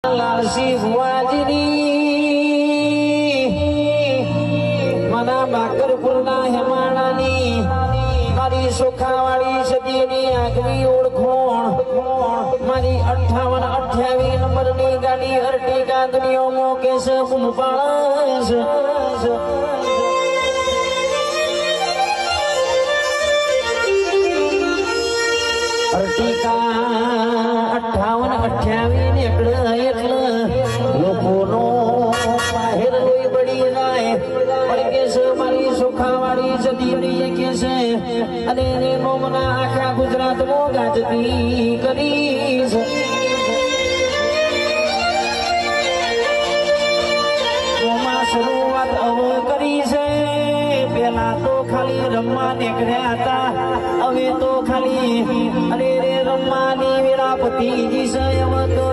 લાલસી ભુવાજીની મના બાકરપુરના હેમાણાની મારી સુખાવાળી સદીની આગવી ઓળખોણ મારી 58-28 નંબરની ગાડી અર્ટિગા દુનિયામાં કેસ પુનપાળસ અર્ટિગા 58-28 નીકળ એટલે લોકોનો બાહેર લોહી બળી જાય પણ કેસ મારી સુખાવાળી સદીની કેસ અને નોમના આખા ગુજરાતમાં ગાજતી કરીશ શરૂઆત હવે કરી છે પેલા તો ખાલી રમવા નીકળ્યા હતા હવે તો ખાલી અરે રે રમવાની વેળાપતિ છે હવે તો